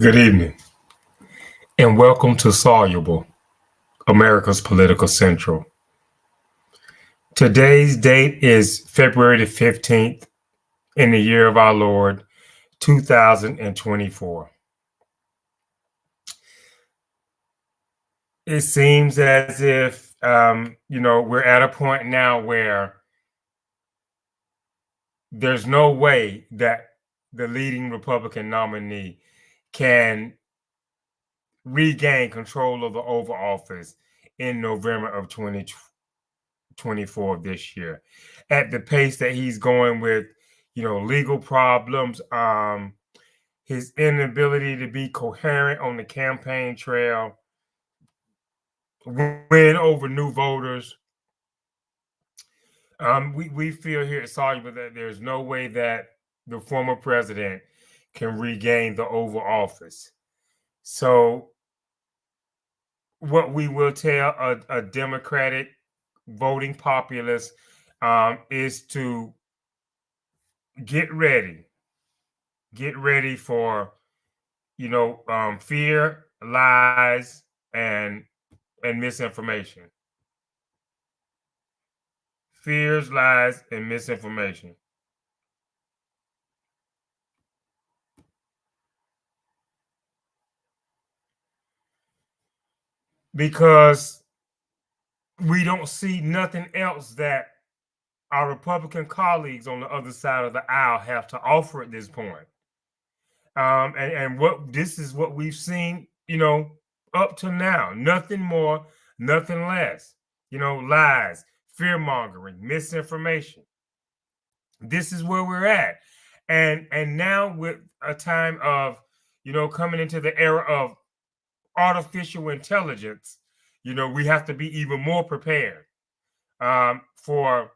Good evening, and welcome to Soluble, America's Political Central. Today's date is February the 15th in the year of our Lord, 2024. It seems as if, we're at a point now where there's no way that the leading Republican nominee can regain control of the Oval Office in November of 2024 of this year. At the pace that he's going with, legal problems, his inability to be coherent on the campaign trail, win over new voters. We feel here at Soluble that there's no way that the former president can regain the Oval Office. So what we will tell a Democratic voting populace is to get ready for fear, lies, and misinformation. Fears, lies, and misinformation. Because we don't see nothing else that our Republican colleagues on the other side of the aisle have to offer at this point. And what this is what we've seen, up to now. Nothing more, nothing less. Lies, fear mongering, misinformation. This is where we're at. And now with a time of, coming into the era of artificial intelligence, we have to be even more prepared for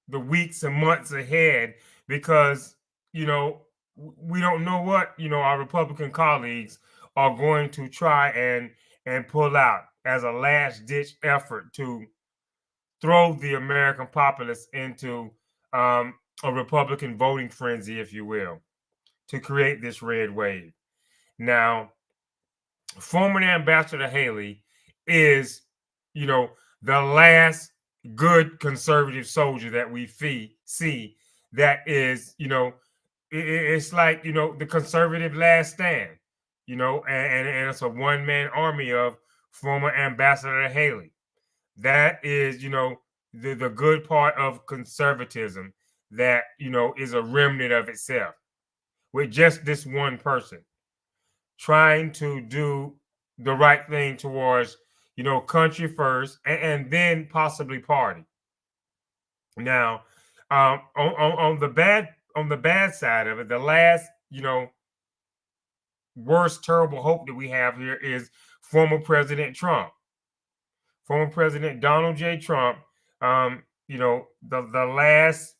the weeks and months ahead because, we don't know what, our Republican colleagues are going to try and pull out as a last ditch effort to throw the American populace into a Republican voting frenzy, if you will, to create this red wave. Now, former Ambassador Haley is, the last good conservative soldier that we see that is, it's like, the conservative last stand, and it's a one-man army of former Ambassador Haley. That is, the good part of conservatism that, is a remnant of itself with just this one person trying to do the right thing towards, country first and then possibly party. Now, on the bad side of it, the last, worst terrible hope that we have here is former President Trump. Former President Donald J. Trump, the last,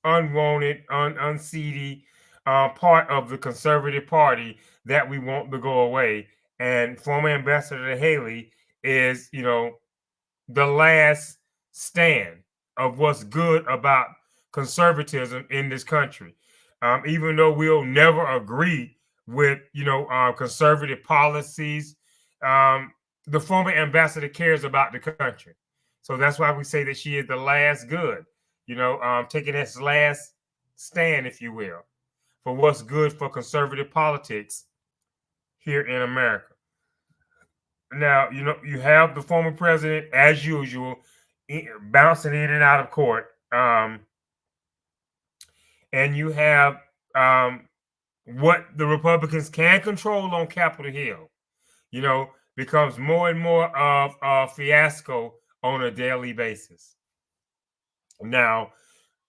unwanted, unseedy part of the conservative party that we want to go away. And former Ambassador Haley is, the last stand of what's good about conservatism in this country. Even though we'll never agree with, conservative policies, the former ambassador cares about the country. So that's why we say that she is the last good, taking this last stand, if you will, for what's good for conservative politics here in America. Now, you have the former president, as usual, bouncing in and out of court. And you have what the Republicans can control on Capitol Hill, becomes more and more of a fiasco on a daily basis. Now,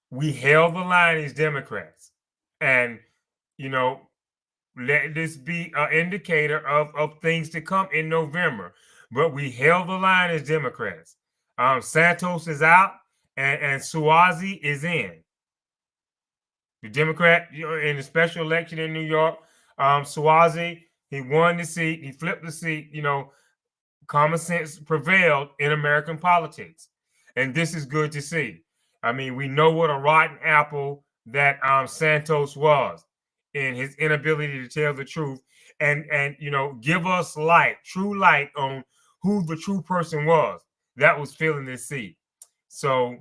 we held the line as Democrats, and let this be an indicator of things to come in November. But we held the line as Democrats. Santos is out, and Suozzi is in. The Democrat, in the special election in New York, Suozzi, he won the seat, he flipped the seat. Common sense prevailed in American politics, and this is good to see. I mean, we know what a rotten apple that Santos was. in his inability to tell the truth and give us light, true light on who the true person was that was filling this seat. So,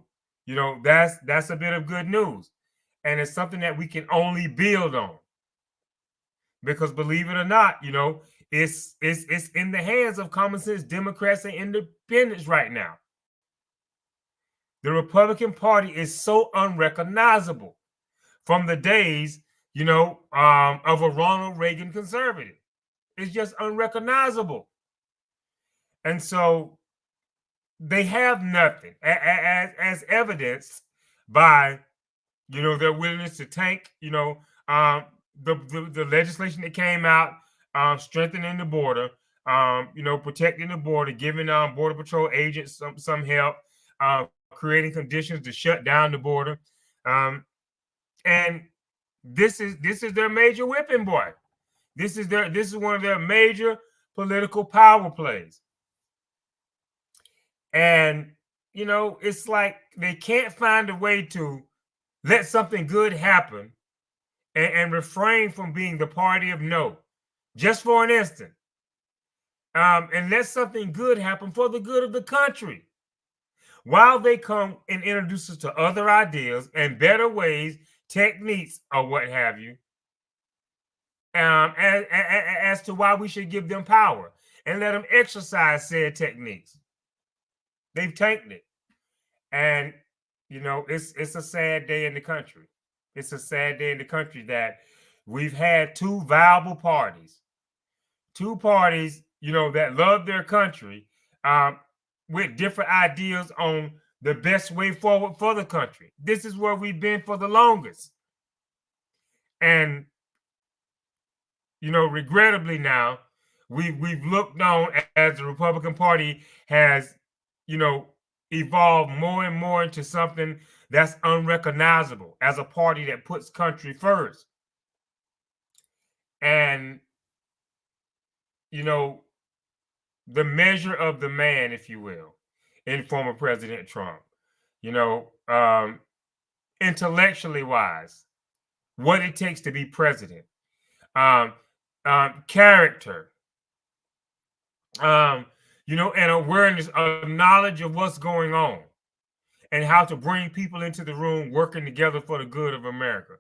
that's a bit of good news. And it's something that we can only build on. Because believe it or not, it's in the hands of common sense Democrats and independents right now. The Republican Party is so unrecognizable from the days, of a Ronald Reagan conservative. It's just unrecognizable. And so they have nothing, as evidenced by, their willingness to tank, the legislation that came out, strengthening the border, protecting the border, giving Border Patrol agents some help, creating conditions to shut down the border. And this is their major whipping boy. This is one of their major political power plays. And it's like they can't find a way to let something good happen and refrain from being the party of no, just for an instant. And let something good happen for the good of the country, while they come and introduce us to other ideas and better ways, techniques, or what have you, as to why we should give them power and let them exercise said techniques. They've tanked it. And, it's a sad day in the country. It's a sad day in the country that we've had two viable parties, that love their country, with different ideas on the best way forward for the country. This is where we've been for the longest. And, regrettably now, we've looked on as the Republican Party has, evolved more and more into something that's unrecognizable as a party that puts country first. And, the measure of the man, if you will, in former President Trump, intellectually wise, what it takes to be president, character, and awareness of knowledge of what's going on and how to bring people into the room working together for the good of America.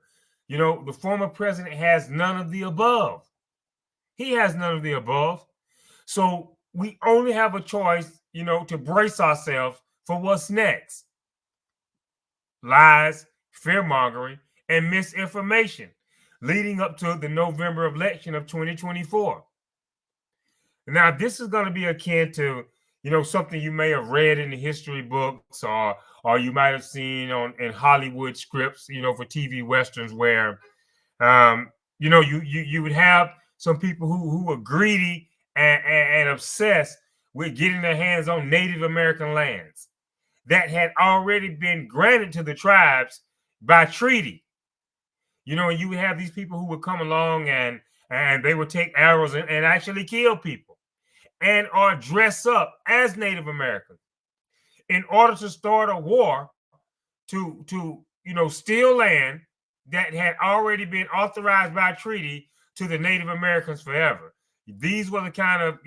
The former president has none of the above. He has none of the above. So we only have a choice, to brace ourselves for what's next. Lies, fear-mongering, and misinformation leading up to the November election of 2024. Now, this is going to be akin to, something you may have read in the history books or you might have seen in Hollywood scripts, for TV westerns where, you would have some people who were greedy and obsessed with getting their hands on Native American lands that had already been granted to the tribes by treaty. And you would have these people who would come along and they would take arrows and actually kill people and or dress up as Native Americans in order to start a war to steal land that had already been authorized by treaty to the Native Americans forever. These were the kind of,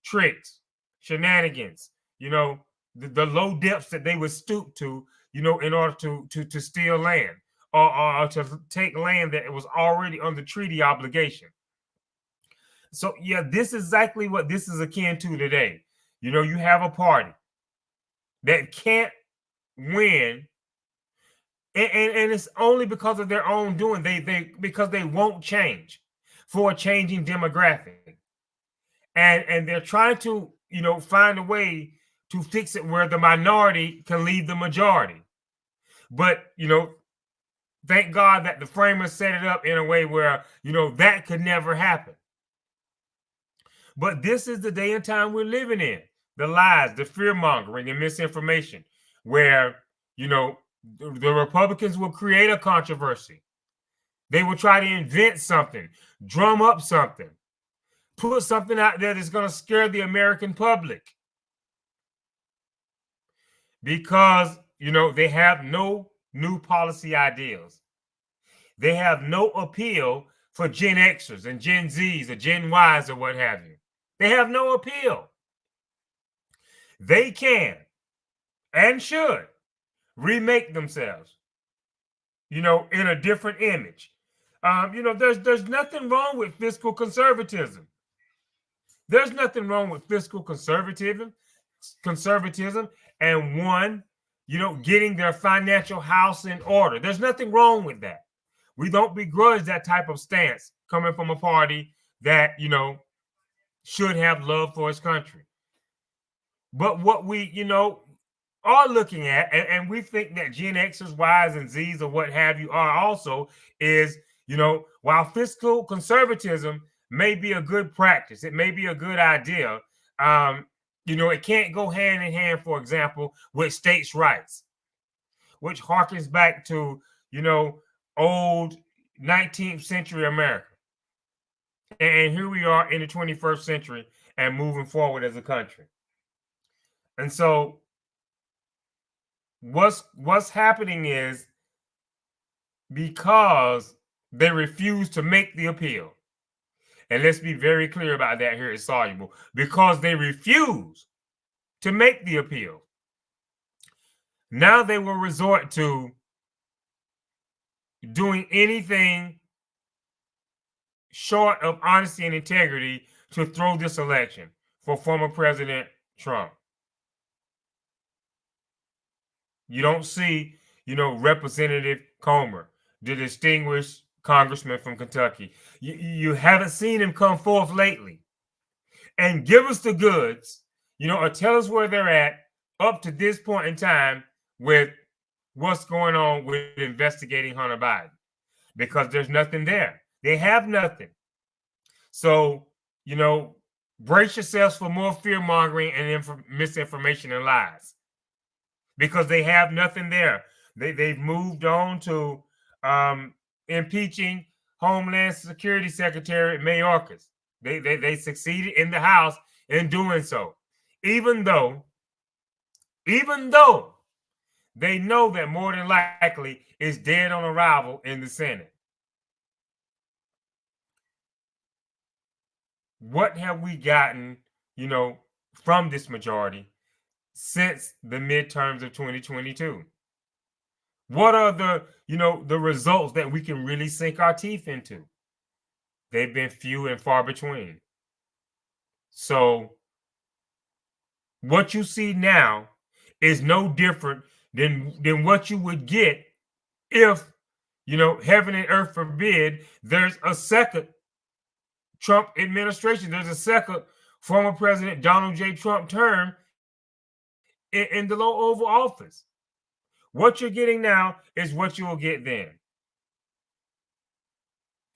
tricks, shenanigans, the low depths that they would stoop to, in order to steal land or to take land that was already under treaty obligation. So, yeah, this is exactly what this is akin to today. You have a party that can't win, and it's only because of their own doing. Because they won't change for a changing demographic, and they're trying to find a way to fix it where the minority can lead the majority. But thank God that the framers set it up in a way where that could never happen. But this is the day and time we're living in. The lies, the fear mongering, and misinformation, where the Republicans will create a controversy. They will try to invent something, drum up something, put something out there that's going to scare the American public. Because, they have no new policy ideals. They have no appeal for Gen Xers and Gen Zs or Gen Ys or what have you. They have no appeal. They can and should remake themselves, in a different image. There's nothing wrong with fiscal conservatism. There's nothing wrong with fiscal conservatism, and one, getting their financial house in order. There's nothing wrong with that. We don't begrudge that type of stance coming from a party that, should have love for its country. But what we, are looking at, and we think that Gen Xers, Ys, and Zs, or what have you, are also, is, while fiscal conservatism may be a good practice, it may be a good idea, it can't go hand in hand, for example, with states' rights, which harkens back to, old 19th century America. And here we are in the 21st century and moving forward as a country. And so what's happening is, because they refuse to make the appeal, and let's be very clear about that here at Soluble, because they refuse to make the appeal, now they will resort to doing anything short of honesty and integrity to throw this election for former President Trump. You don't see, Representative Comer, the distinguished congressman from Kentucky. You haven't seen him come forth lately and give us the goods, or tell us where they're at up to this point in time with what's going on with investigating Hunter Biden, because there's nothing there. They have nothing. So, brace yourselves for more fear mongering and misinformation and lies, because they have nothing there. They've moved on to impeaching Homeland Security Secretary Mayorkas. They succeeded in the House in doing so, even though they know that more than likely is dead on arrival in the Senate. What have we gotten, from this majority since the midterms of 2022? What are the results that we can really sink our teeth into? They've been few and far between. So what you see now is no different than what you would get if, heaven and earth forbid, there's a second Trump administration. There's a second former President Donald J. Trump term in the low Oval Office. What you're getting now is what you will get then.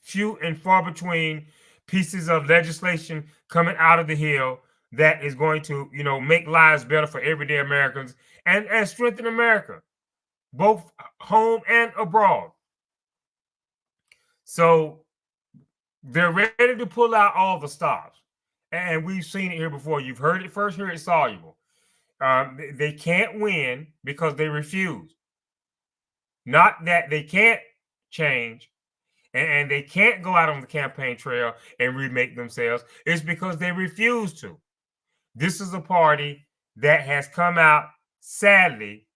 Few and far between pieces of legislation coming out of the Hill that is going to, make lives better for everyday Americans and strengthen America, both home and abroad. So they're ready to pull out all the stops. And we've seen it here before. You've heard it first here at Soluble. They can't win because they refuse. Not that they can't change and they can't go out on the campaign trail and remake themselves. It's because they refuse to. This is a party that has come out, sadly,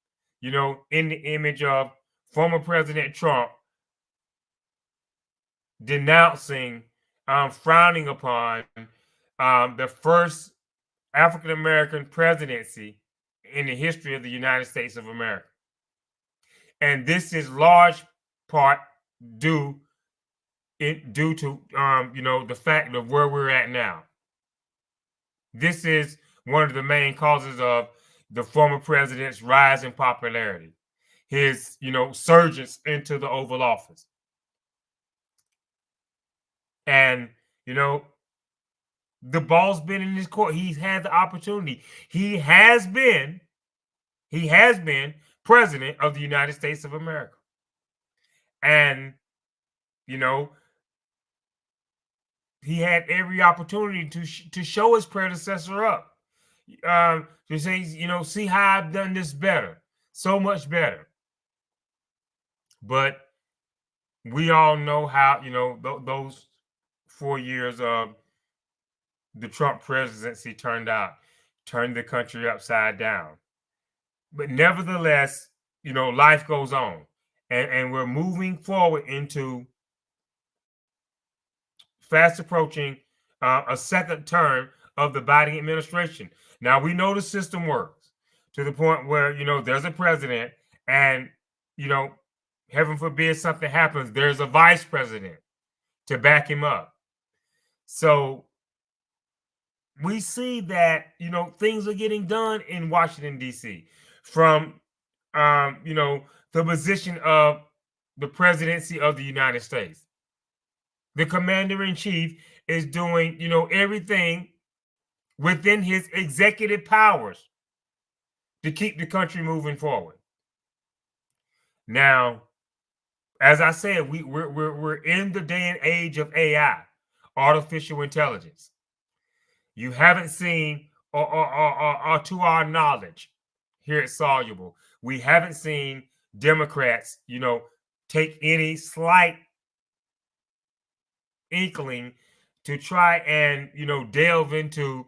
in the image of former President Trump denouncing, frowning upon the first African-American presidency in the history of the United States of America. And this is large part due to the fact of where we're at now. This is one of the main causes of the former president's rise in popularity, his surgence into the Oval Office. And the ball's been in his court. He's had the opportunity. He has been president of the United States of America. And he had every opportunity to show his predecessor up, to say, see how I've done this better, so much better. But We all know how, those 4 years of the Trump presidency turned the country upside down. But nevertheless, life goes on. And we're moving forward into fast approaching a second term of the Biden administration. Now we know the system works to the point where there's a president, and you know, heaven forbid something happens, there's a vice president to back him up. So we see that things are getting done in Washington D.C. from the position of the presidency of the United States. The commander in chief is doing everything within his executive powers to keep the country moving forward. Now, as I said, we're in the day and age of AI, artificial intelligence. You haven't seen, or to our knowledge, here at Soluble, we haven't seen Democrats, take any slight inkling to try and delve into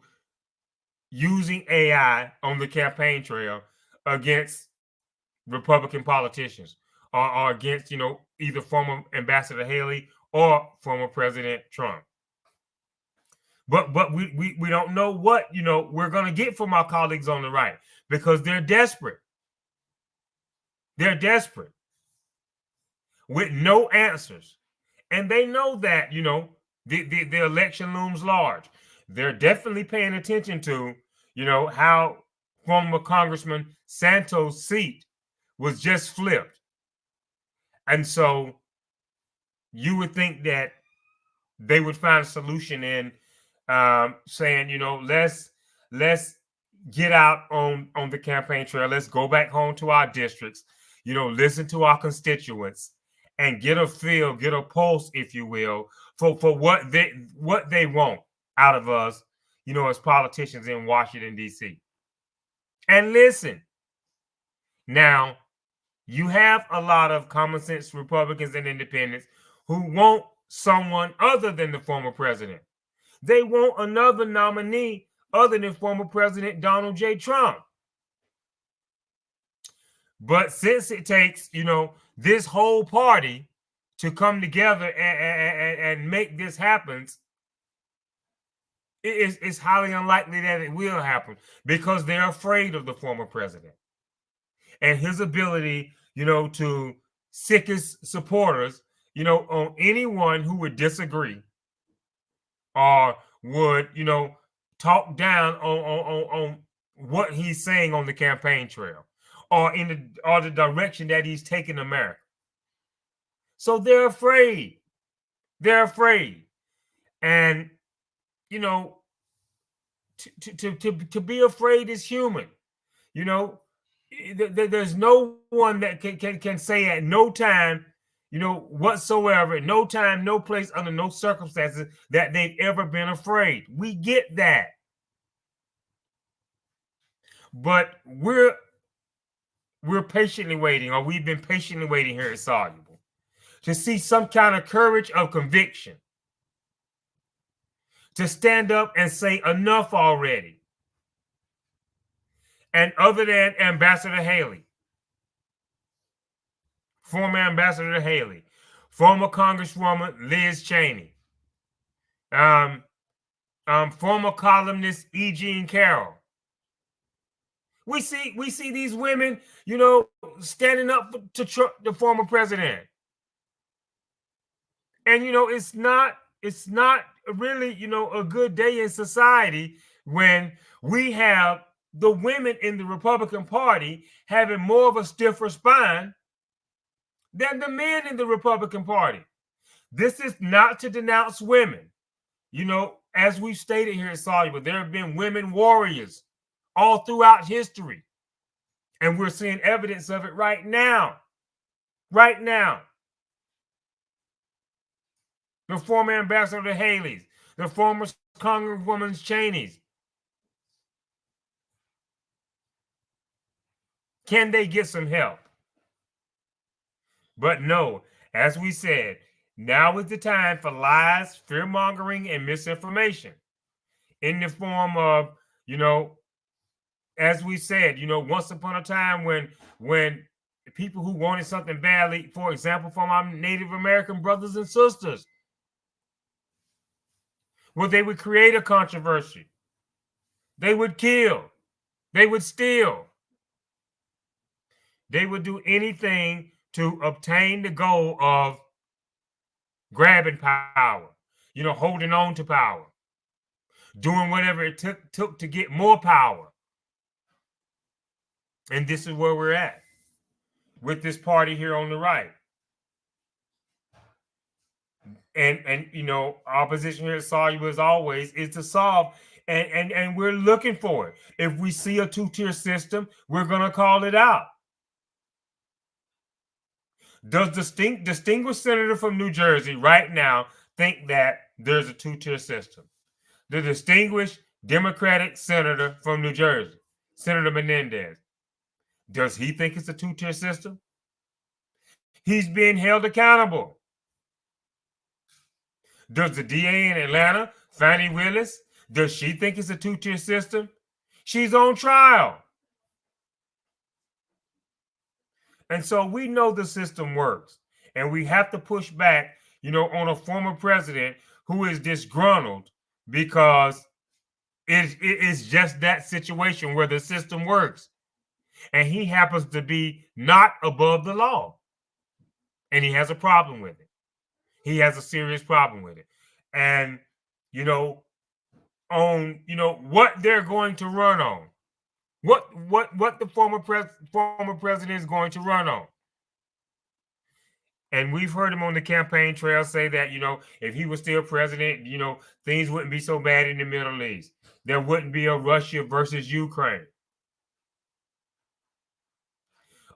using AI on the campaign trail against Republican politicians, or against either former Ambassador Haley or former President Trump. But we don't know what we're going to get from our colleagues on the right, because they're desperate. They're desperate with no answers, and they know that the election looms large. They're definitely paying attention to how former Congressman Santos' seat was just flipped, and so you would think that they would find a solution in saying, let's get out on the campaign trail. Let's go back home to our districts, listen to our constituents, and get a feel, get a pulse, if you will, for what they want out of us, as politicians in Washington, D.C. And listen, now you have a lot of common sense Republicans and independents who want someone other than the former president. They want another nominee other than former President Donald J. Trump. But since it takes, this whole party to come together and make this happen, it's highly unlikely that it will happen, because they're afraid of the former president and his ability, to sic his supporters, on anyone who would disagree or would, talk down on what he's saying on the campaign trail, or the direction that he's taking America. So they're afraid. They're afraid. And to be afraid is human. There's no one that can say at no time, whatsoever, no time, no place, under no circumstances, that they've ever been afraid. We get that. But we're patiently waiting, or we've been patiently waiting here at Soluble, to see some kind of courage of conviction, to stand up and say enough already. And other than Ambassador Haley, former Ambassador Haley, former Congresswoman Liz Cheney, former columnist E. Jean Carroll, we see these women, standing up to Trump, the former president. And it's not really a good day in society when we have the women in the Republican Party having more of a stiffer spine than the men in the Republican Party. This is not to denounce women. As we've stated here at Soluble, there have been women warriors all throughout history. And we're seeing evidence of it right now. Right now. The former Ambassador Haley's, the former Congresswoman Cheney's. Can they get some help? But no. as we said, now is the time for lies, fear mongering, and misinformation in the form of, you know, as we said, once upon a time when people who wanted something badly, for example, from our Native American brothers and sisters, well, they would create a controversy. They would kill. They would steal. They would do anything to obtain the goal of grabbing power, holding on to power, doing whatever it took to get more power. And this is where we're at with this party here on the right. And our position here at Soluble, as always, is to solve, and we're looking for it. If we see a two-tier system, we're going to call it out. Does distinguished senator from New Jersey right now think that there's a two-tier system? The distinguished Democratic senator from New Jersey, Senator Menendez, does he think it's a two-tier system? He's being held accountable. Does the DA in Atlanta, Fani Willis, does she think it's a two-tier system? She's on trial. And so we know the system works. And we have to push back, on a former president who is disgruntled because it's just that situation where the system works. And he happens to be not above the law. And he has a problem with it. He has a serious problem with it. And, on, what they're going to run on, what the former president is going to run on. And we've heard him on the campaign trail say that, if he was still president, things wouldn't be so bad in the Middle East. There wouldn't be a Russia versus Ukraine.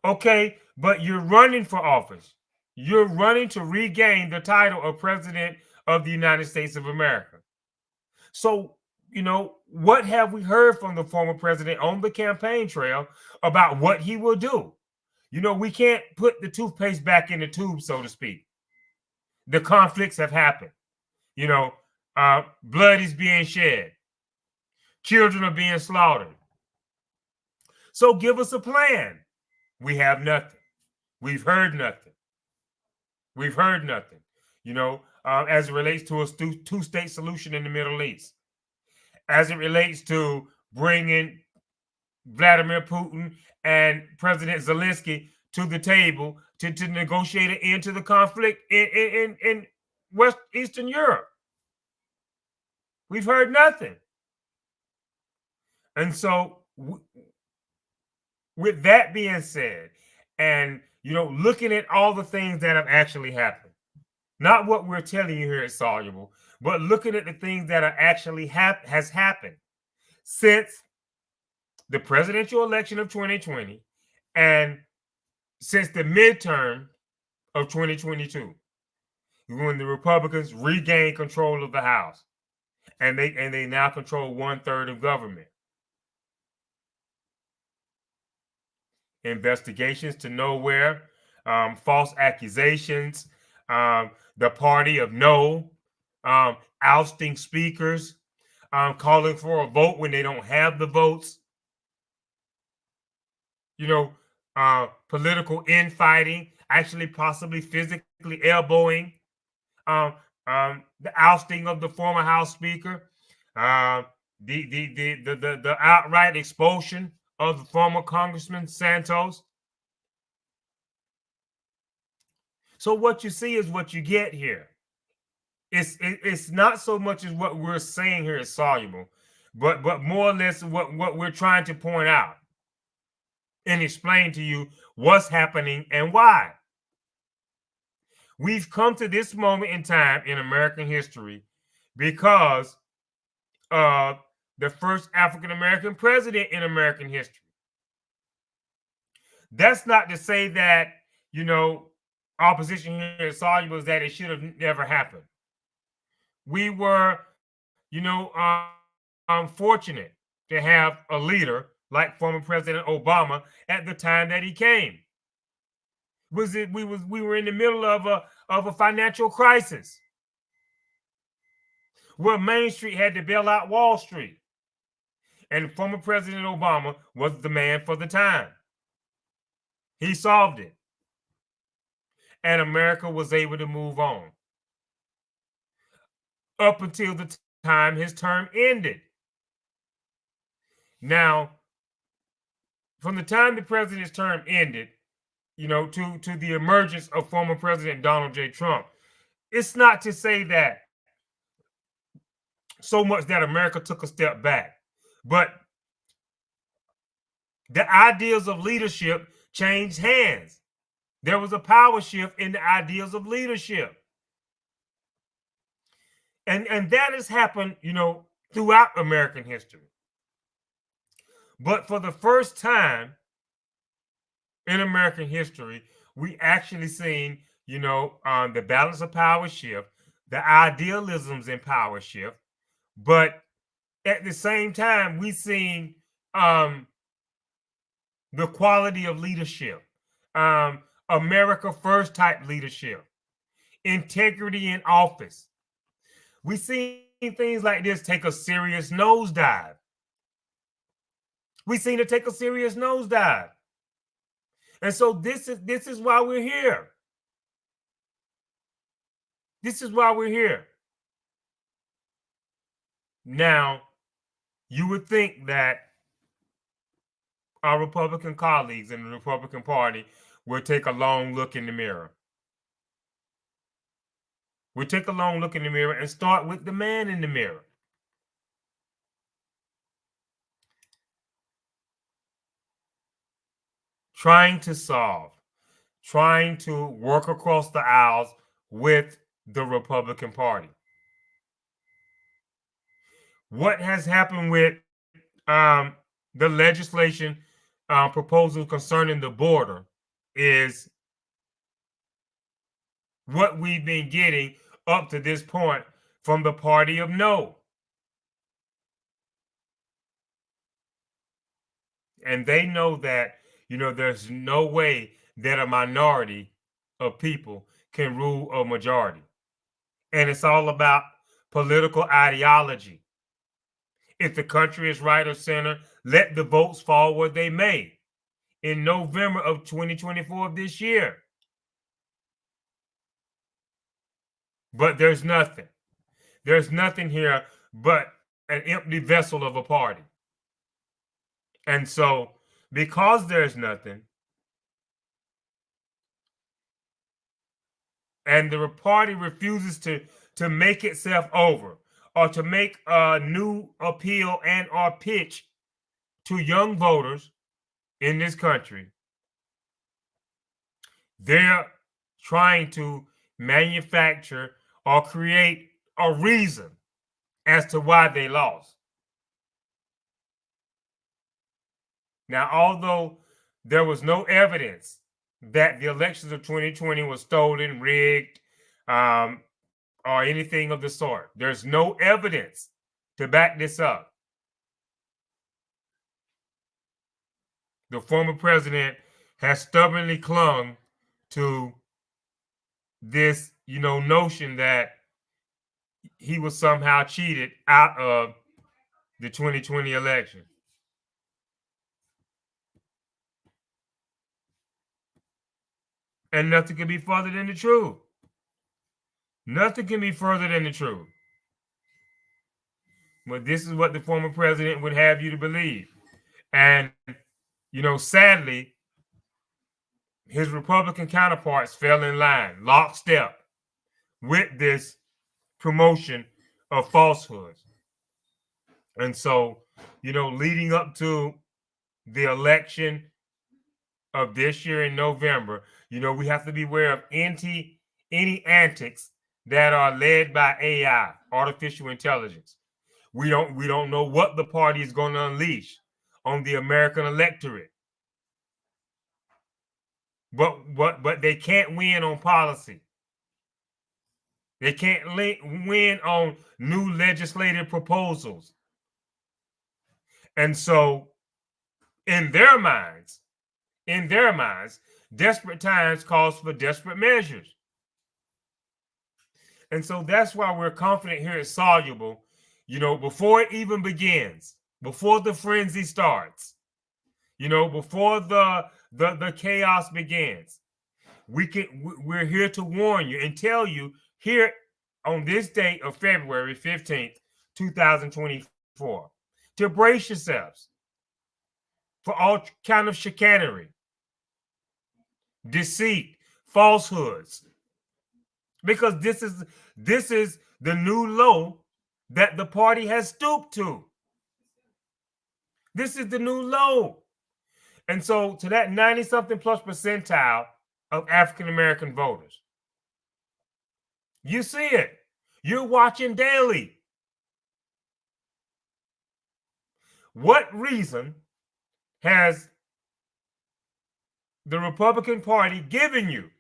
Okay, but you're running for office. You're running to regain the title of President of the United States of America. So, what have we heard from the former president on the campaign trail about what he will do? We can't put the toothpaste back in the tube, so to speak. The conflicts have happened. Blood is being shed. Children are being slaughtered. So give us a plan. We have nothing. We've heard nothing. We've heard nothing, as it relates to a two-state solution in the Middle East, as it relates to bringing Vladimir Putin and President Zelensky to the table to negotiate an end to the conflict in Eastern Europe. We've heard nothing. And so with that being said, and looking at all the things that have actually happened, not what we're telling you here at Soluble, but looking at the things that are actually has happened since the presidential election of 2020 and since the midterm of 2022, when the Republicans regained control of the House, and they now control 1/3 of government. Investigations to nowhere, false accusations, the party of no, ousting speakers, calling for a vote when they don't have the votes, political infighting, actually possibly physically elbowing, the ousting of the former House Speaker, the outright expulsion of the former Congressman Santos. So what you see is what you get here. It's not so much as what we're saying here is Soluble, but more or less what we're trying to point out and explain to you what's happening and why. We've come to this moment in time in American history because of the first African American president in American history. That's not to say that, our position here at Soluble is that it should have never happened. We were, fortunate to have a leader like former President Obama at the time that he came. We were in the middle of a financial crisis where Main Street had to bail out Wall Street. And former President Obama was the man for the time. He solved it. And America was able to move on up until the time his term ended. Now, from the time the president's term ended, to the emergence of former President Donald J. Trump, it's not to say that so much that America took a step back, but the ideas of leadership changed hands. There was a power shift in the ideas of leadership. And that has happened, throughout American history. But for the first time in American history, we actually seen, the balance of power shift, the idealisms in power shift, but at the same time, we seen the quality of leadership, America First type leadership, integrity in office. We seen things like this take a serious nosedive. We seen it take a serious nosedive. And so this is why we're here. This is why we're here. Now, you would think that our Republican colleagues in the Republican Party will take a long look in the mirror. We take a long look in the mirror and start with the man in the mirror. Trying to solve, trying to work across the aisles with the Republican Party. What has happened with the legislation proposal concerning the border is what we've been getting up to this point from the party of no. And they know that, there's no way that a minority of people can rule a majority. And it's all about political ideology. If the country is right or center, let the votes fall where they may. In November of 2024 of this year. But there's nothing. There's nothing here but an empty vessel of a party. And so, because there's nothing, and the party refuses to make itself over or to make a new appeal and or pitch to young voters in this country, they're trying to manufacture or create a reason as to why they lost. Now, although there was no evidence that the elections of 2020 was stolen, rigged, or anything of the sort, there's no evidence to back this up. The former president has stubbornly clung to this, notion that he was somehow cheated out of the 2020 election. And nothing can be further than the truth. Nothing can be further than the truth. But this is what the former president would have you to believe. And, sadly, his Republican counterparts fell in line, lockstep, with this promotion of falsehoods. And so, leading up to the election of this year in November, we have to be aware of any antics that are led by AI, artificial intelligence. We don't know what the party is going to unleash on the American electorate. But they can't win on policy. They can't win on new legislative proposals. And so in their minds, Desperate times calls for desperate measures. And so that's why we're confident here at Soluble, before it even begins, before the frenzy starts, before the chaos begins. We're here to warn you and tell you here on this date of February 15th, 2024, to brace yourselves for all kind of chicanery, deceit, falsehoods, because this is the new low that the party has stooped to. This is the new low. And so to that 90 something plus percentile of African American voters, you see it. You're watching daily. What reason has the Republican Party given you,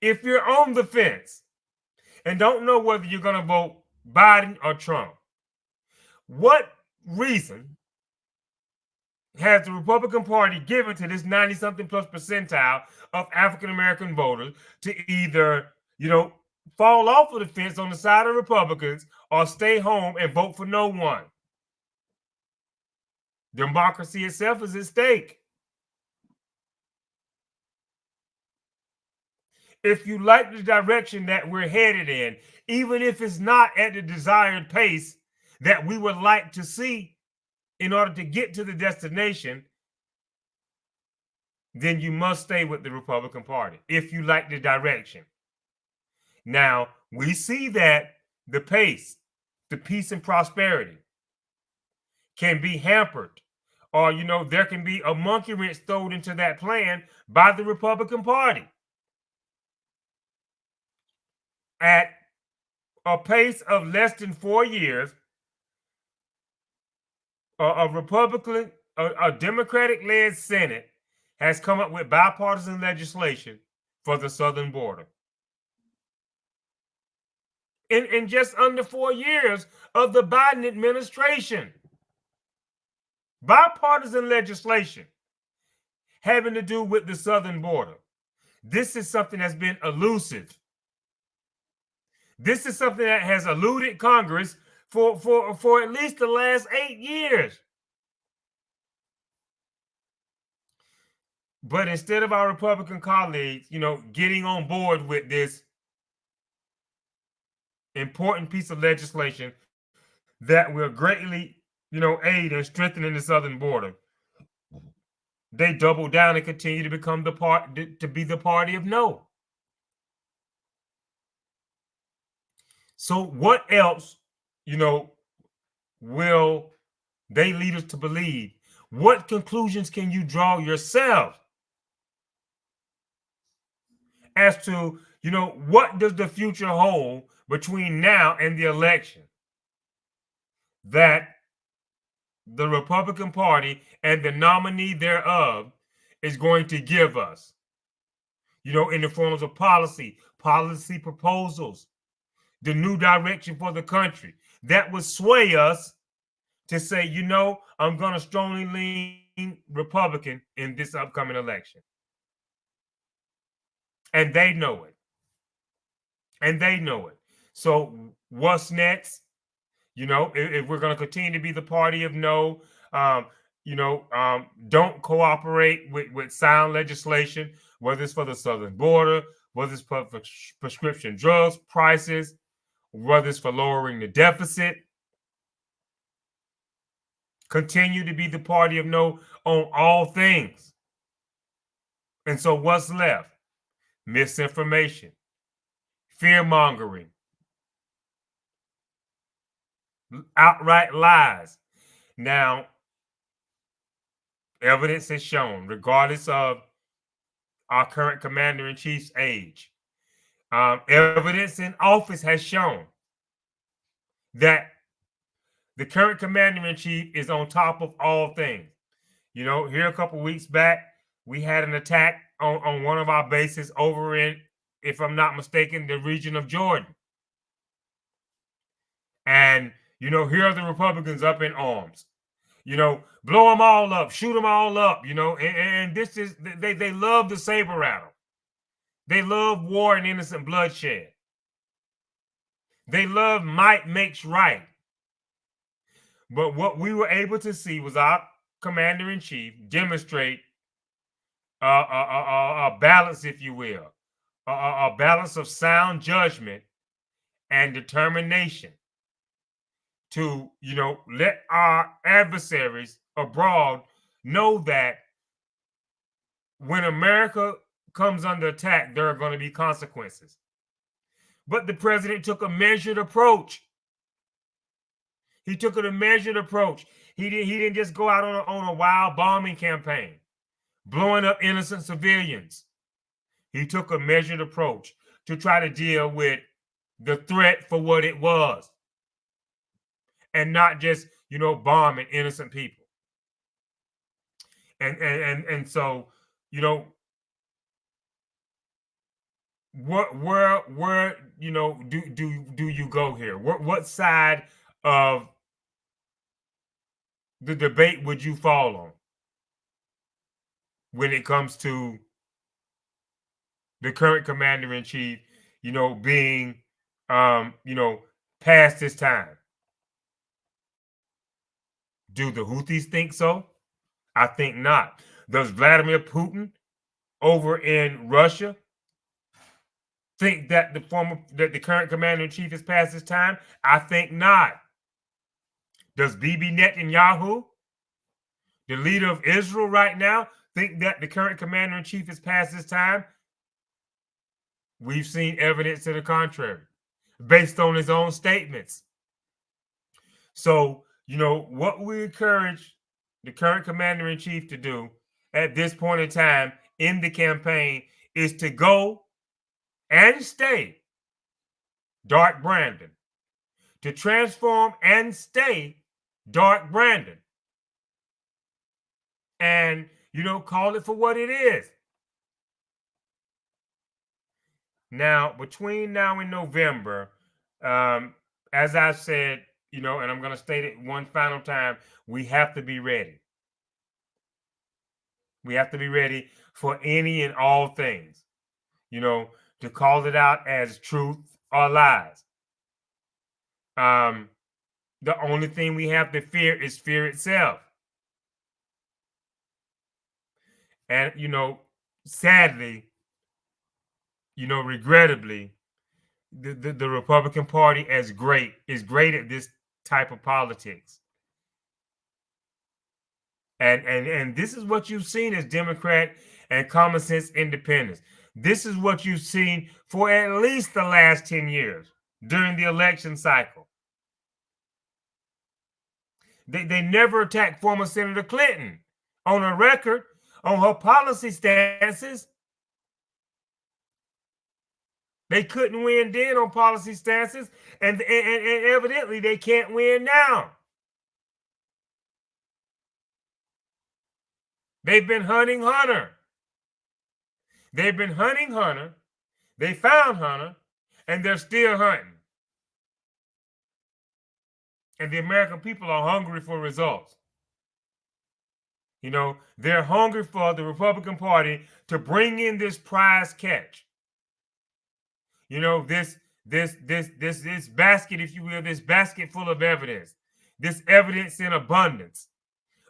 if you're on the fence and don't know whether you're going to vote Biden or Trump? What reason has the Republican Party given to this 90 something plus percentile of African American voters to either, fall off of the fence on the side of Republicans or stay home and vote for no one? Democracy itself is at stake. If you like the direction that we're headed in, even if it's not at the desired pace that we would like to see in order to get to the destination, then you must stay with the Republican Party if you like the direction. Now, we see that the pace, the peace and prosperity can be hampered, or, there can be a monkey wrench thrown into that plan by the Republican Party. At a pace of less than 4 years, a Democratic-led Senate has come up with bipartisan legislation for the southern border. In just under 4 years of the Biden administration, bipartisan legislation having to do with the southern border. This is something that's been elusive. This is something that has eluded Congress for at least the last 8 years. But instead of our Republican colleagues, getting on board with this important piece of legislation that will greatly, aid in strengthening the southern border, they double down and continue to become to be the party of no. So what else, will they lead us to believe? What conclusions can you draw yourself as to, what does the future hold between now and the election that the Republican Party and the nominee thereof is going to give us, in the forms of policy proposals, the new direction for the country that would sway us to say, I'm going to strongly lean Republican in this upcoming election. And they know it. So what's next? If we're going to continue to be the party of no, don't cooperate with sound legislation, whether it's for the southern border, whether it's for prescription drugs prices, whether it's for lowering the deficit. Continue to be the party of no on all things. And so what's left? Misinformation, fear-mongering, outright lies. Now, evidence has shown, regardless of our current commander-in-chief's age, evidence in office has shown that the current commander-in-chief is on top of all things. Here a couple weeks back, we had an attack on one of our bases over in, if I'm not mistaken, the region of Jordan. And, here are the Republicans up in arms. blow them all up, shoot them all up, and this is they love the saber rattle. They love war and innocent bloodshed. They love might makes right. But what we were able to see was our commander in chief demonstrate a balance, if you will, a balance of sound judgment and determination to, let our adversaries abroad know that when America comes under attack, there are going to be consequences. But the president took a measured approach. He took a measured approach. He didn't just go out on a wild bombing campaign, blowing up innocent civilians. He took a measured approach to try to deal with the threat for what it was, and not just, bombing innocent people. And so, where do you go here? What side of the debate would you fall on when it comes to the current commander in chief, being, past his time? Do the Houthis think so? I think not. Does Vladimir Putin over in Russia think that the current commander in chief is past his time? I think not. Does Bibi Netanyahu, the leader of Israel right now, think that the current commander in chief is past his time? We've seen evidence to the contrary, based on his own statements. So, what we encourage the current commander in chief to do at this point in time in the campaign is to go and stay Dark Brandon, to transform and stay Dark Brandon, and call it for what it is. Now, between now and November, as I said, and I'm going to state it one final time, we have to be ready. We have to be ready for any and all things, to call it out as truth or lies. The only thing we have to fear is fear itself. And, sadly, regrettably, the Republican Party is great at this type of politics. And this is what you've seen as Democrat and common sense independents. This is what you've seen for at least the last 10 years during the election cycle. They never attacked former Senator Clinton on a record on her policy stances. They couldn't win then on policy stances, and evidently they can't win now. They've been hunting Hunter. They've been hunting Hunter. They found Hunter, and they're still hunting. And the American people are hungry for results. They're hungry for the Republican Party to bring in this prize catch. This basket, if you will, this basket full of evidence, this evidence in abundance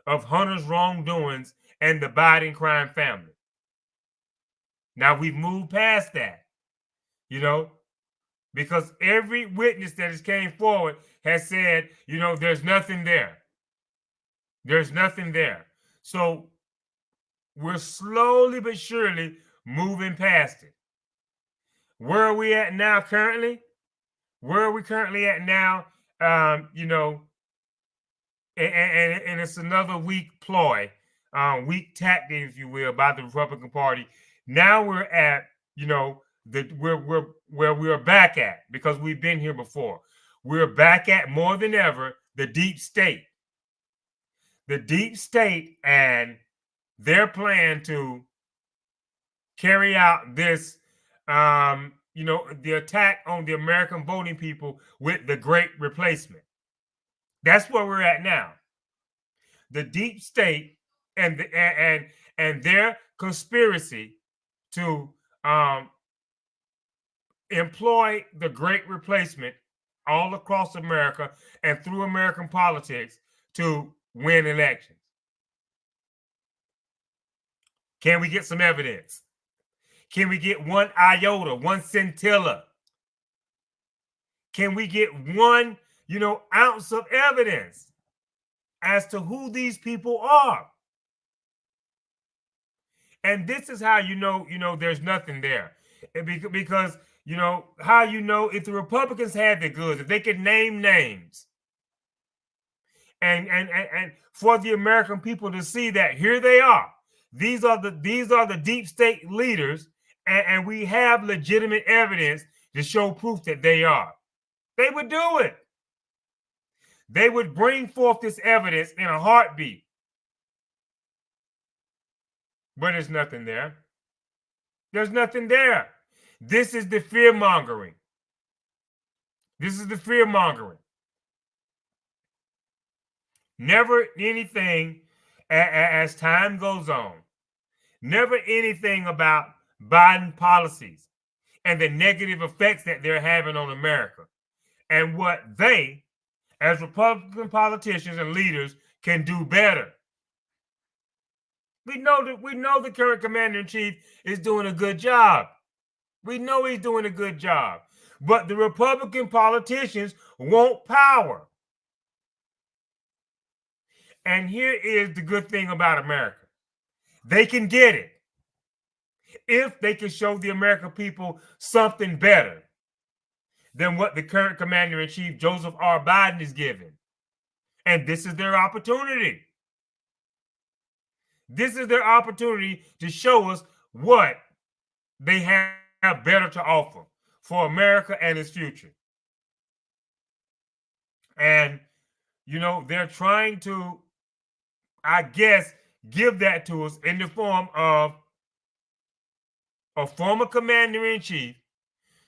of Hunter's wrongdoings and the Biden crime family. Now we've moved past that, because every witness that has came forward has said, there's nothing there. There's nothing there. So we're slowly but surely moving past it. Where are we at now currently? Where are we currently at now? And it's another weak ploy, weak tactic, if you will, by the Republican Party. Now we're at, where we're back at, because we've been here before. We're back at, more than ever, the deep state. The deep state and their plan to carry out this, the attack on the American voting people with the Great Replacement. That's where we're at now. the deep state and their conspiracy to employ the great replacement all across America and through American politics to win elections. Can we get some evidence? Can we get one iota, one scintilla? Can we get one, ounce of evidence as to who these people are? And this is how there's nothing there. Because how if the Republicans had the goods, if they could name names, and for the American people to see that here they are, these are the deep state leaders, and we have legitimate evidence to show proof that they are. They would do it. They would bring forth this evidence in a heartbeat. But there's nothing there. There's nothing there. This is the fear mongering. This is the fear mongering. Never anything as time goes on. Never anything about Biden policies and the negative effects that they're having on America and what they, as Republican politicians and leaders, can do better. We know the current commander-in-chief is doing a good job. We know he's doing a good job. But the Republican politicians want power. And here is the good thing about America. They can get it if they can show the American people something better than what the current commander-in-chief, Joseph R. Biden, is giving. And this is their opportunity. This is their opportunity to show us what they have better to offer for America and its future. And, they're trying to, I guess, give that to us in the form of a former commander-in-chief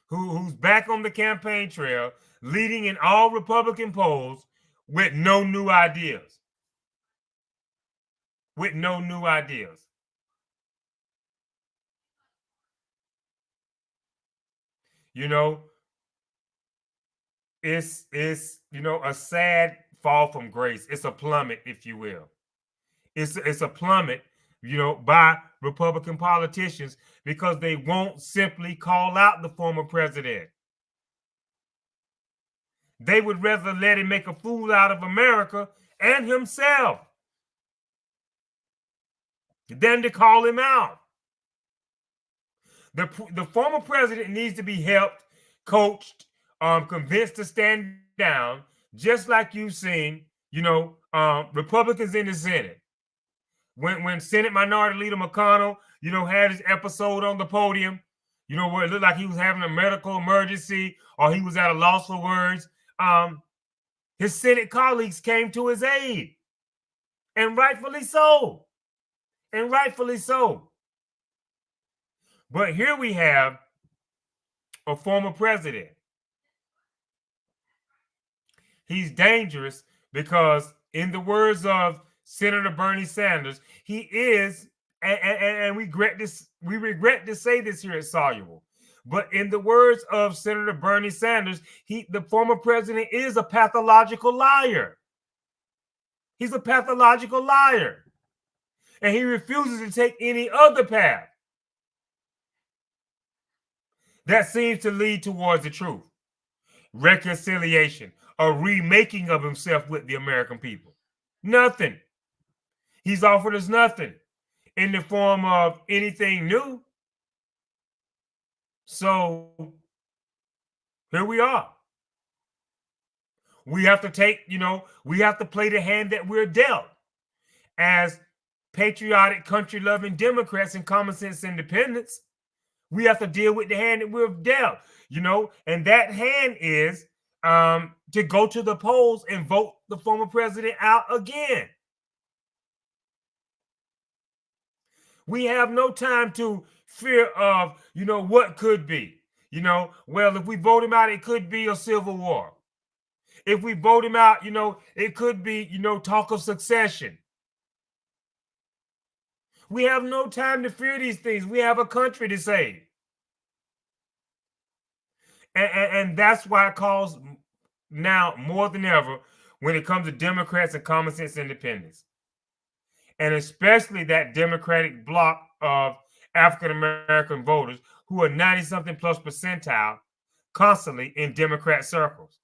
who's back on the campaign trail, leading in all Republican polls with no new ideas. With no new ideas. It's a sad fall from grace. It's a plummet, if you will. It's a plummet, by Republican politicians because they won't simply call out the former president. They would rather let him make a fool out of America and himself than to call him out. The former president needs to be helped, coached, convinced to stand down, just like you've seen, Republicans in the Senate. When Senate Minority Leader McConnell, had his episode on the podium, where it looked like he was having a medical emergency or he was at a loss for words, his Senate colleagues came to his aid. And rightfully so. And rightfully so. But here we have a former president. He's dangerous because, in the words of Senator Bernie Sanders, he is, and we regret to say this here at Soluble, but in the words of Senator Bernie Sanders, the former president is a pathological liar. He's a pathological liar. And he refuses to take any other path that seems to lead towards the truth, reconciliation, a remaking of himself with the American people. Nothing. He's offered us nothing in the form of anything new. So here we are. We have to we have to play the hand that we're dealt as patriotic, country-loving Democrats and common sense independents. We have to deal with the hand that we're dealt, and that hand is to go to the polls and vote the former president out again. We have no time to fear of, what could be. Well, if we vote him out, it could be a civil war. If we vote him out, it could be, talk of succession. We have no time to fear these things. We have a country to save. And that's why it calls now more than ever when it comes to Democrats and common sense independence. And especially that Democratic bloc of African American voters who are 90 something plus percentile constantly in Democrat circles.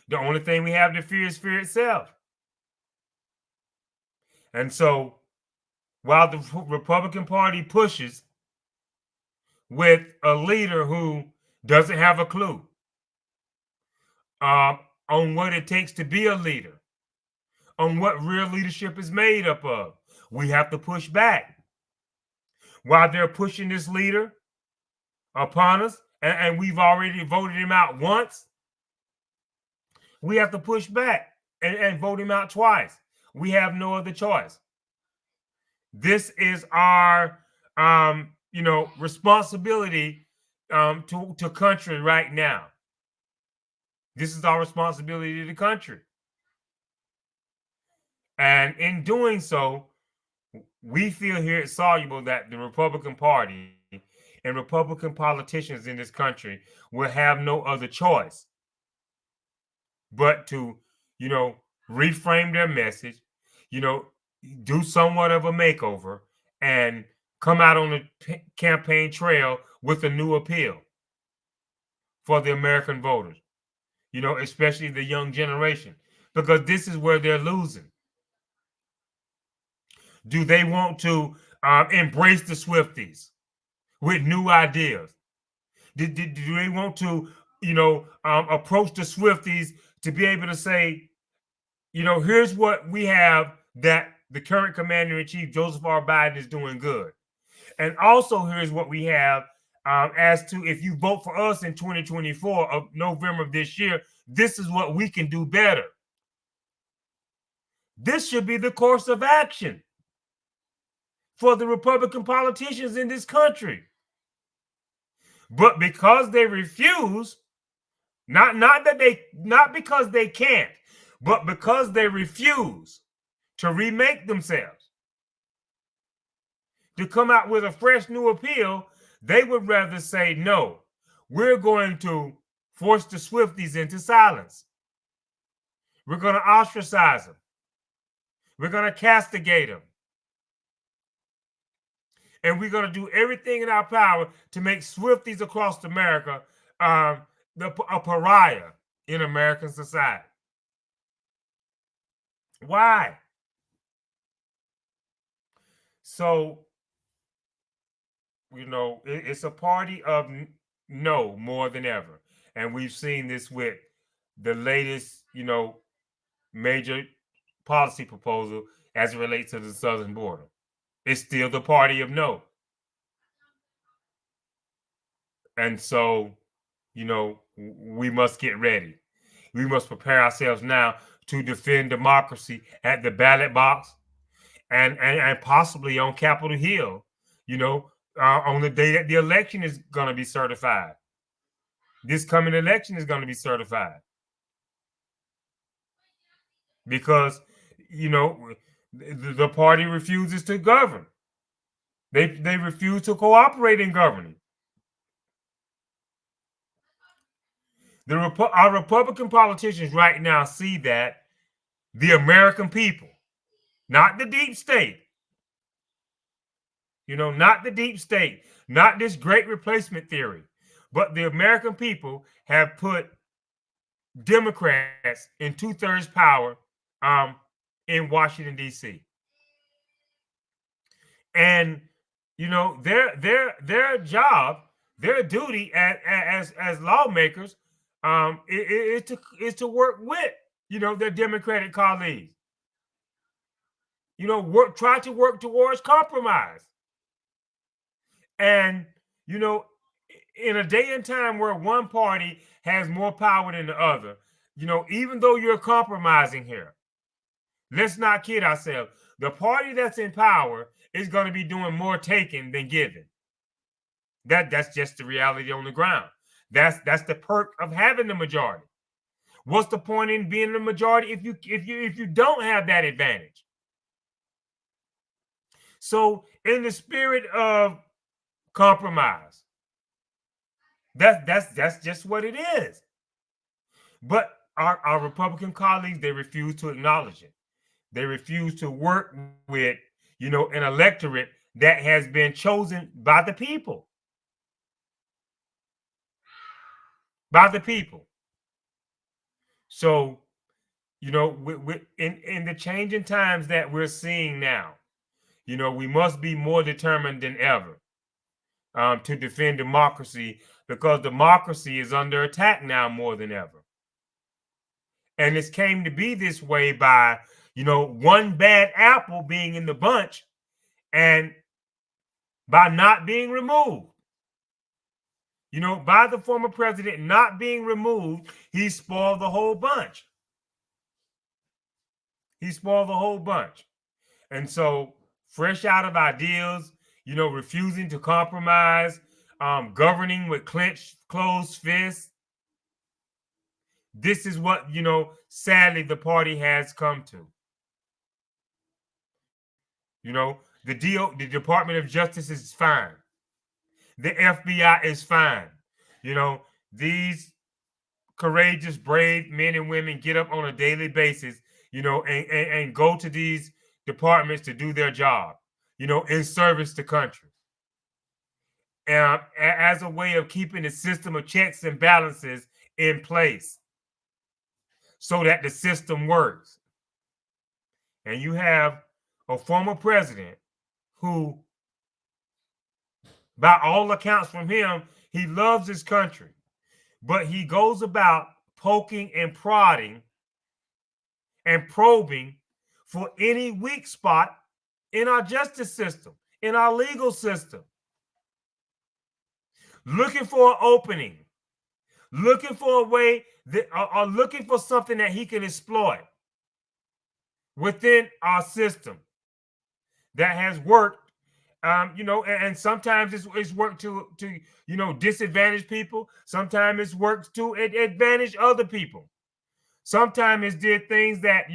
The only thing we have to fear is fear itself. And so while the Republican Party pushes with a leader who doesn't have a clue on what it takes to be a leader, on what real leadership is made up of, we have to push back. While they're pushing this leader upon us, and we've already voted him out once, we have to push back and vote him out twice. We have no other choice. This is our responsibility to country right now. This is our responsibility to the country. And in doing so, we feel here at Soluble that the Republican Party and Republican politicians in this country will have no other choice but to, reframe their message, do somewhat of a makeover and come out on the campaign trail with a new appeal for the American voters, especially the young generation, because this is where they're losing. Do they want to embrace the Swifties with new ideas? Do they want to, approach the Swifties to be able to say, here's what we have that the current commander-in-chief, Joseph R. Biden, is doing good. And also here's what we have as to if you vote for us in 2024 of November of this year, this is what we can do better. This should be the course of action for the Republican politicians in this country. But because they refuse, not because they can't, but because they refuse to remake themselves, to come out with a fresh new appeal, they would rather say, no, we're going to force the Swifties into silence. We're going to ostracize them. We're going to castigate them. And we're going to do everything in our power to make Swifties across America a pariah in American society. Why? So, it's a party of no more than ever. And we've seen this with the latest, major policy proposal as it relates to the southern border. It's still the party of no. And so, we must get ready. We must prepare ourselves now to defend democracy at the ballot box and possibly on Capitol Hill, on the day that the election is going to be certified. This coming election is going to be certified. Because, the party refuses to govern. They refuse to cooperate in governing. Our Republican politicians right now see that the American people, not the deep state, not the deep state, not this great replacement theory, but the American people have put Democrats in 2/3 power in Washington, D.C. And their job, their duty as lawmakers is to work with their Democratic colleagues. Try to work towards compromise. And in a day and time where one party has more power than the other, even though you're compromising here, let's not kid ourselves. The party that's in power is going to be doing more taking than giving. That's just the reality on the ground. That's the perk of having the majority. What's the point in being the majority if you don't have that advantage? So, in the spirit of compromise, that's just what it is. But our Republican colleagues, they refuse to acknowledge it. They refuse to work with, an electorate that has been chosen by the people. By the people. So, in the changing times that we're seeing now, we must be more determined than ever to defend democracy, because democracy is under attack now more than ever. And it's came to be this way by, one bad apple being in the bunch and by not being removed. By the former president not being removed, he spoiled the whole bunch. He spoiled the whole bunch. And so, fresh out of ideals, refusing to compromise, governing with closed fists. This is what, sadly, the party has come to. The Department of Justice is fine. The FBI is fine. These courageous, brave men and women get up on a daily basis, and go to these departments to do their job, in service to country. As a way of keeping the system of checks and balances in place so that the system works. And you have a former president who, by all accounts from him, he loves his country, but he goes about poking and prodding and probing for any weak spot in our justice system, in our legal system. Looking for an opening, looking for a way or looking for something that he can exploit within our system that has worked, and sometimes it's worked to disadvantage people. Sometimes it's worked to advantage other people. Sometimes it's did things that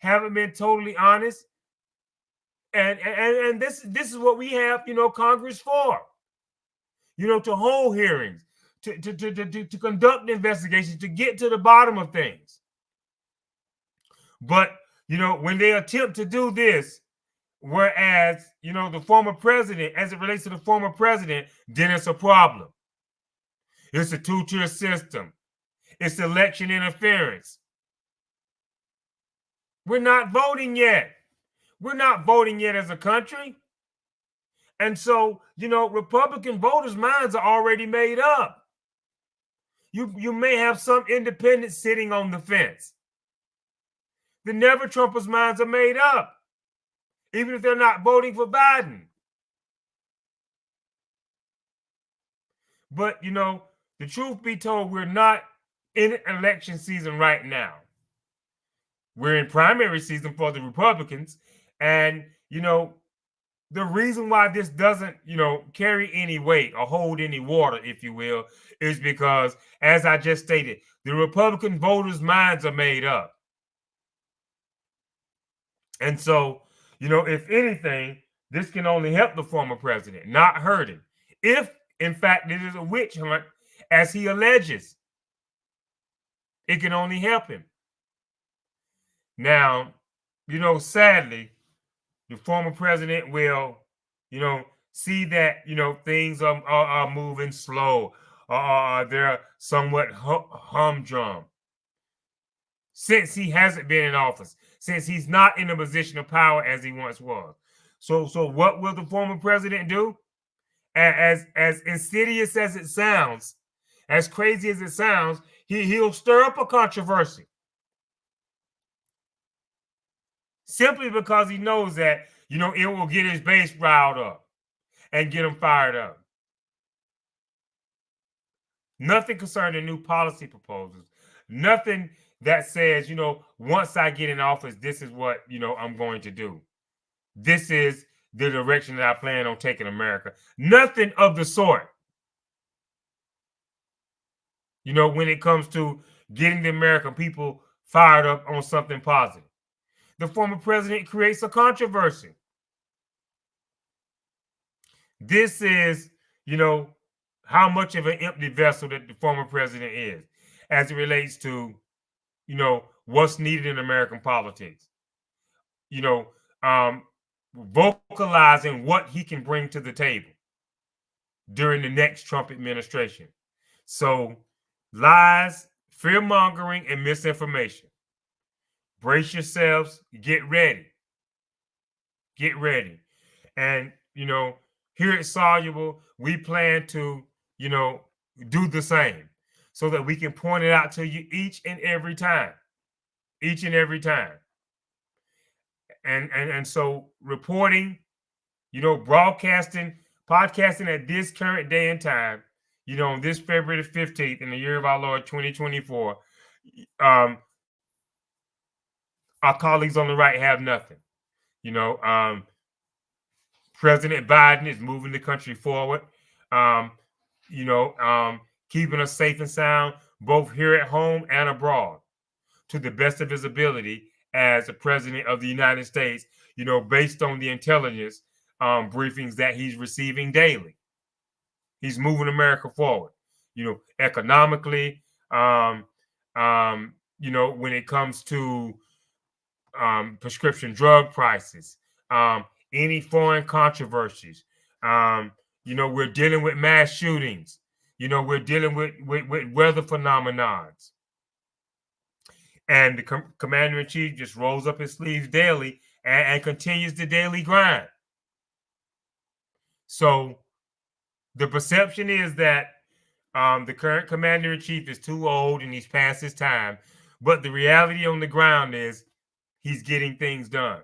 haven't been totally honest. And this is what we have Congress for. To hold hearings, to conduct investigations, to get to the bottom of things. But when they attempt to do this, whereas the former president, as it relates to the former president, then it's a problem. It's a two-tier system. It's election interference. We're not voting yet. We're not voting yet as a country. And so, Republican voters' minds are already made up. You may have some independents sitting on the fence. The never Trumpers' minds are made up, even if they're not voting for Biden. But, the truth be told, we're not in election season right now. We're in primary season for the Republicans. And, the reason why this doesn't, carry any weight or hold any water, if you will, is because, as I just stated, the Republican voters' minds are made up. And so, if anything, this can only help the former president, not hurt him. If, in fact, it is a witch hunt, as he alleges, it can only help him. Now, sadly, the former president will, see that, things are moving slow, they're somewhat humdrum. Since he hasn't been in office, since he's not in a position of power as he once was. So what will the former president do? As insidious as it sounds, as crazy as it sounds, he'll stir up a controversy. Simply because he knows that, it will get his base riled up and get him fired up. Nothing concerning new policy proposals. Nothing that says, once I get in office, this is what, I'm going to do. This is the direction that I plan on taking America. Nothing of the sort. When it comes to getting the American people fired up on something positive. The former president creates a controversy. This is, you know, how much of an empty vessel that the former president is as it relates to, what's needed in American politics. You know, um, vocalizing what he can bring to the table during the next Trump administration. So, lies, fear mongering, and misinformation. Brace yourselves, get ready, get ready. And, here at Soluble, we plan to, you know, do the same so that we can point it out to you each and every time. And so reporting, broadcasting, podcasting at this current day and time, on this February the 15th in the year of our Lord 2024, um, our colleagues on the right have nothing. You know, President Biden is moving the country forward, um, keeping us safe and sound, both here at home and abroad, to the best of his ability as the president of the United States, based on the intelligence briefings that he's receiving daily. He's moving America forward, economically, when it comes to prescription drug prices, any foreign controversies. We're dealing with mass shootings. We're dealing with weather phenomenons. And the commander in chief just rolls up his sleeves daily and continues the daily grind. So the perception is that the current commander in chief is too old and he's past his time. But the reality on the ground is he's getting things done.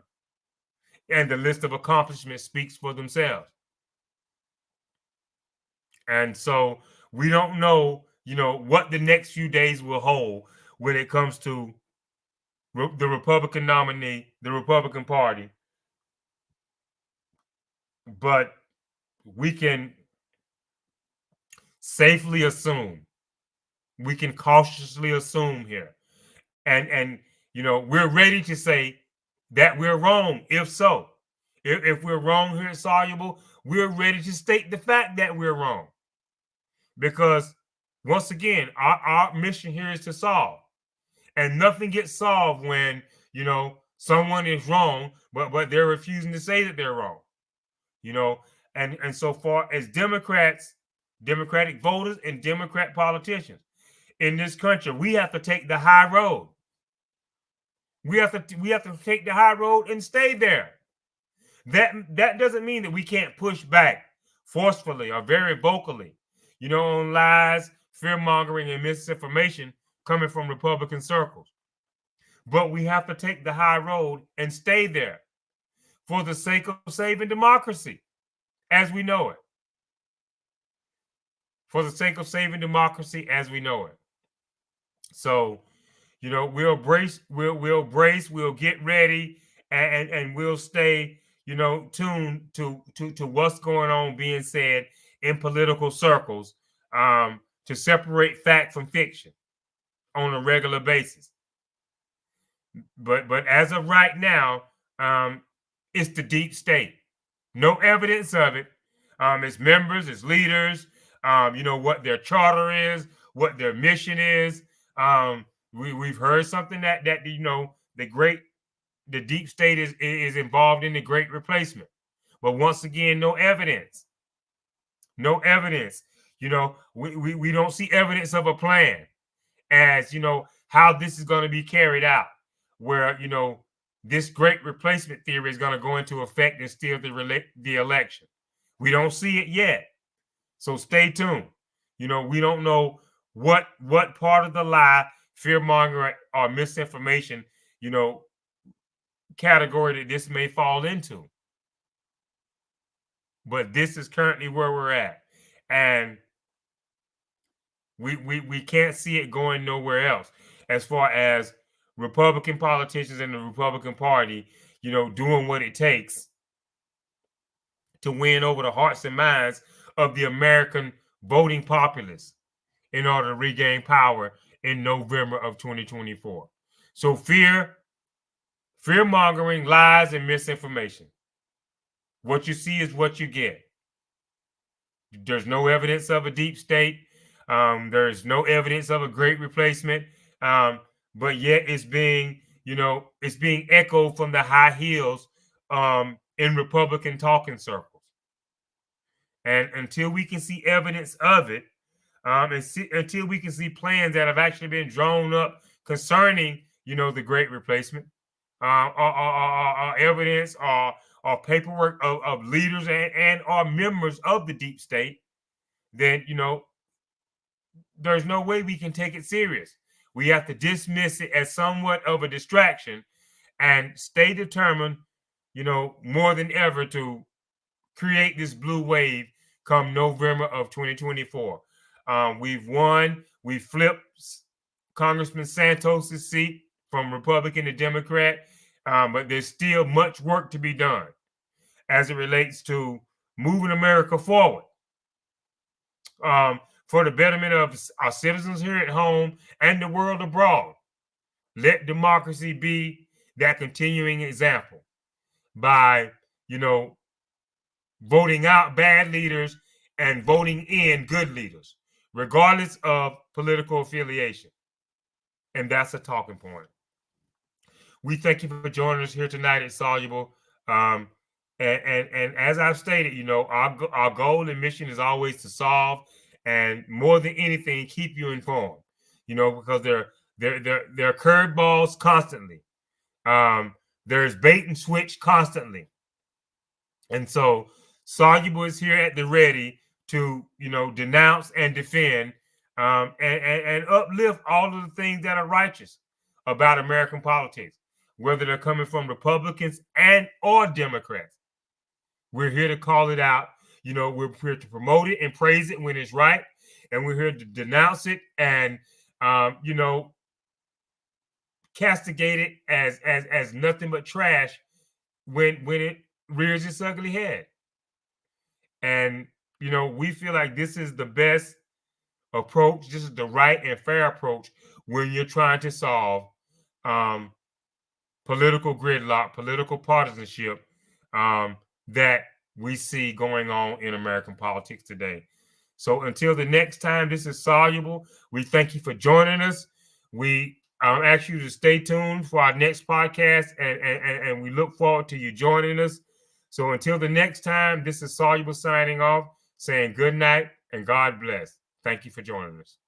And the list of accomplishments speaks for themselves. And so we don't know, what the next few days will hold when it comes to the Republican nominee, the Republican Party. But we can safely assume, we can cautiously assume here, and we're ready to say that we're wrong. If so, if we're wrong here at Soluble, we're ready to state the fact that we're wrong. Because once again, our mission here is to solve. And nothing gets solved when, someone is wrong, but they're refusing to say that they're wrong. And so far as Democratic voters and Democrat politicians in this country, we have to take the high road. We have to take the high road and stay there. That doesn't mean that we can't push back forcefully or very vocally, on lies, fear mongering, and misinformation coming from Republican circles. But we have to take the high road and stay there for the sake of saving democracy as we know it. For the sake of saving democracy as we know it. So, we'll brace, we'll get ready, and we'll stay, tuned to what's going on being said in political circles, to separate fact from fiction on a regular basis. But as of right now, it's the deep state. No evidence of it. Its members, its leaders, what their charter is, what their mission is. We've heard something that the deep state is involved in the Great Replacement. But once again, no evidence. No evidence. We don't see evidence of a plan as, how this is going to be carried out, where, this Great Replacement theory is going to go into effect and steal the election. We don't see it yet. So stay tuned. We don't know what part of the lie, fear mongering, or misinformation, category that this may fall into. But this is currently where we're at. And we can't see it going nowhere else as far as Republican politicians and the Republican Party, doing what it takes to win over the hearts and minds of the American voting populace in order to regain power in November of 2024. So fear mongering, lies, and misinformation. What you see is what you get. There's no evidence of a deep state. There's no evidence of a great replacement. Um, but yet it's being echoed from the high hills in Republican talking circles. And until we can see evidence of it, until we can see plans that have actually been drawn up concerning, the Great Replacement, or evidence or paperwork of leaders and or members of the deep state, then there's no way we can take it serious. We have to dismiss it as somewhat of a distraction and stay determined, more than ever to create this blue wave come November of 2024. We've won. We flipped Congressman Santos' seat from Republican to Democrat, but there's still much work to be done as it relates to moving America forward for the betterment of our citizens here at home and the world abroad. Let democracy be that continuing example by, voting out bad leaders and voting in good leaders, regardless of political affiliation. And that's a talking point. We thank you for joining us here tonight at Soluble. And as I've stated, our goal and mission is always to solve and more than anything, keep you informed. Because there are curveballs constantly. There's bait and switch constantly. And so Soluble is here at the ready to, denounce and defend and uplift all of the things that are righteous about American politics, whether they're coming from Republicans and or Democrats. We're here to call it out. We're here to promote it and praise it when it's right. And we're here to denounce it and, castigate it as nothing but trash when it rears its ugly head. And, we feel like this is the best approach. This is the right and fair approach when you're trying to solve political gridlock, political partisanship that we see going on in American politics today. So until the next time, this is Soluble. We thank you for joining us. We ask you to stay tuned for our next podcast, and we look forward to you joining us. So until the next time, this is Soluble signing off, saying good night and God bless. Thank you for joining us.